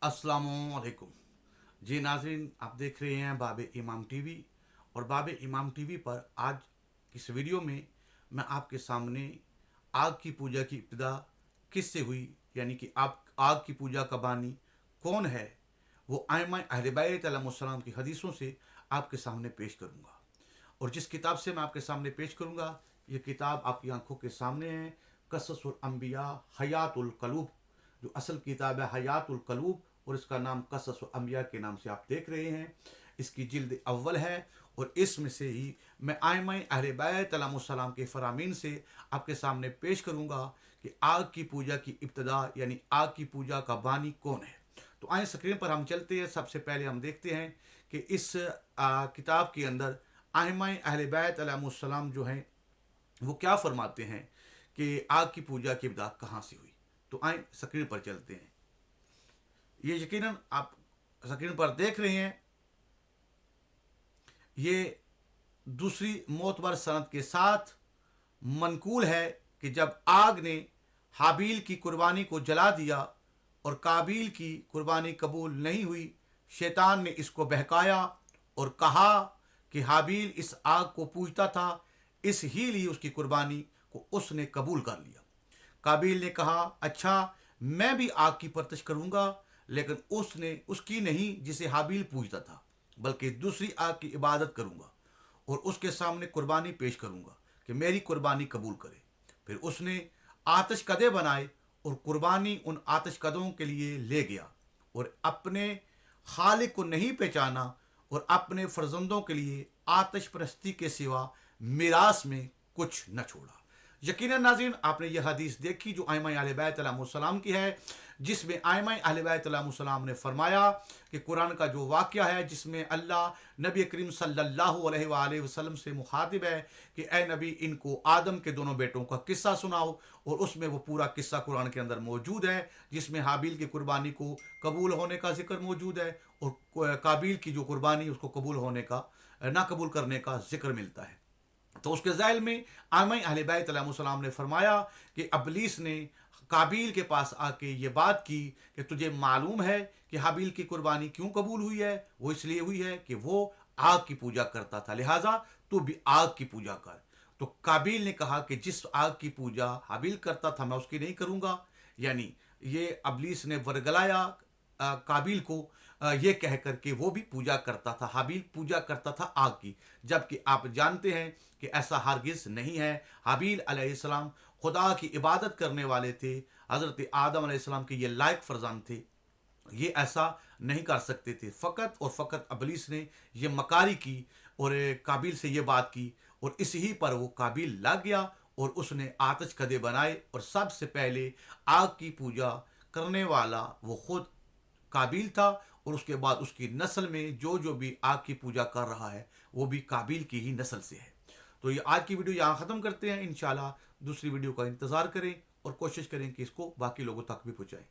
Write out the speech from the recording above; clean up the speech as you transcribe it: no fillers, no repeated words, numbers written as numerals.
अस्सलामुअलैकुम। जी नाज़रीन, आप देख रहे हैं बाब इमाम टीवी। और बाब इमाम टीवी पर आज इस वीडियो में मैं आपके सामने आग की पूजा की इब्तिदा किस से हुई, यानी कि आप आग की पूजा का बानी कौन है, वो आइमा अहले बैत अलैहिस्सलाम की हदीसों से आपके सामने पेश करूँगा। और जिस किताब से मैं आपके सामने पेश करूँगा, ये किताब आपकी आंखों के सामने है, क़ससुल अंबिया हयातुल क़लूब, जो असल किताब है हयातुल क़लूब, और इसका नाम क़ससुल अंबिया के नाम से आप देख रहे हैं। इसकी जिल्द अव्वल है, और इसमें से ही मैं आइमाए अहले बैत अलैहिस्सलाम के फरामीन से आपके सामने पेश करूँगा कि आग की पूजा की इब्तिदा यानी आग की पूजा का बानी कौन है। तो आए स्क्रीन पर हम चलते हैं। सबसे पहले हम देखते हैं कि इस किताब के अंदर आइमाए अहले बैत अलैहिस्सलाम जो हैं वो क्या फरमाते हैं कि आग की पूजा की इब्तिदा कहाँ से हुई। तो आए स्क्रीन पर चलते हैं। ये यकीनन आप स्क्रीन पर देख रहे हैं, ये दूसरी मोतबर सनद के साथ मनकूल है कि जब आग ने हाबील की कुर्बानी को जला दिया और काबिल की कुर्बानी कबूल नहीं हुई, शैतान ने इसको बहकाया और कहा कि हाबील इस आग को पूजता था, इस ही लिए उसकी कुर्बानी को उसने कबूल कर लिया। काबिल ने कहा, अच्छा मैं भी आग की परतश करूंगा, लेकिन उसने उसकी नहीं जिसे हाबील पूजता था, बल्कि दूसरी आग की इबादत करूंगा और उसके सामने कुर्बानी पेश करूंगा कि मेरी कुर्बानी कबूल करे। फिर उसने आतिश कदे बनाए और कुर्बानी उन आतिश कदों के लिए ले गया और अपने खालिक को नहीं पहचाना और अपने फर्जंदों के लिए आतिश परस्ती के सिवा मिरास में कुछ न छोड़ा। यकीनन नाज़रीन, आपने यह हदीस देखी जो आइमा अहले बैत अलैहिस्सलाम की है, जिसमें आइमा अहले बैत अलैहिस्सलाम ने फरमाया कि कुरान का जो वाक़या है जिसमें अल्लाह नबी करीम सल्लल्लाहु अलैहि वसल्लम से मुखातिब है कि ए नबी, इनको आदम के दोनों बेटों का किस्सा सुनाओ, और उसमें वो पूरा किस्सा कुरान के अंदर मौजूद है, जिसमें हाबील की कुर्बानी को कबूल होने का जिक्र मौजूद है और काबिल की जो कुर्बानी उसको कबूल होने का ना कबूल करने का जिक्र मिलता है। तो उसके ज़ैल में आइमा अहले बैत अलैहिस्सलाम ने फरमाया कि अबलीस ने काबिल के पास आके ये बात की कि तुझे मालूम है कि हाबील की कुर्बानी क्यों कबूल हुई है? वो इसलिए हुई है कि वो आग की पूजा करता था, लिहाजा तू भी आग की पूजा कर। तो काबिल ने कहा कि जिस आग की पूजा हाबील करता था मैं उसकी नहीं करूँगा। यानी ये अबलीस ने वरगलाया काबिल को ये कह कर के वो भी पूजा करता था, हाबील पूजा करता था आग की, जबकि आप जानते हैं कि ऐसा हरगिज़ नहीं है। हाबील अलैहिस्सलाम खुदा की इबादत करने वाले थे, हज़रत आदम अलैहिस्सलाम के ये लायक फरजान थे, ये ऐसा नहीं कर सकते थे। फ़कत और फ़कत अबलीस ने ये मकारी की और काबिल से ये बात की, और इसी ही पर वो काबिल लग गया और उसने आतिश कदे बनाए, और सबसे पहले आग की पूजा करने वाला वो खुद काबिल था, और उसके बाद उसकी नस्ल में जो जो भी आग की पूजा कर रहा है वो भी काबिल की ही नस्ल से है। तो ये आज की वीडियो यहाँ ख़त्म करते हैं। इंशाल्लाह दूसरी वीडियो का इंतज़ार करें और कोशिश करें कि इसको बाकी लोगों तक भी पहुँचाएं।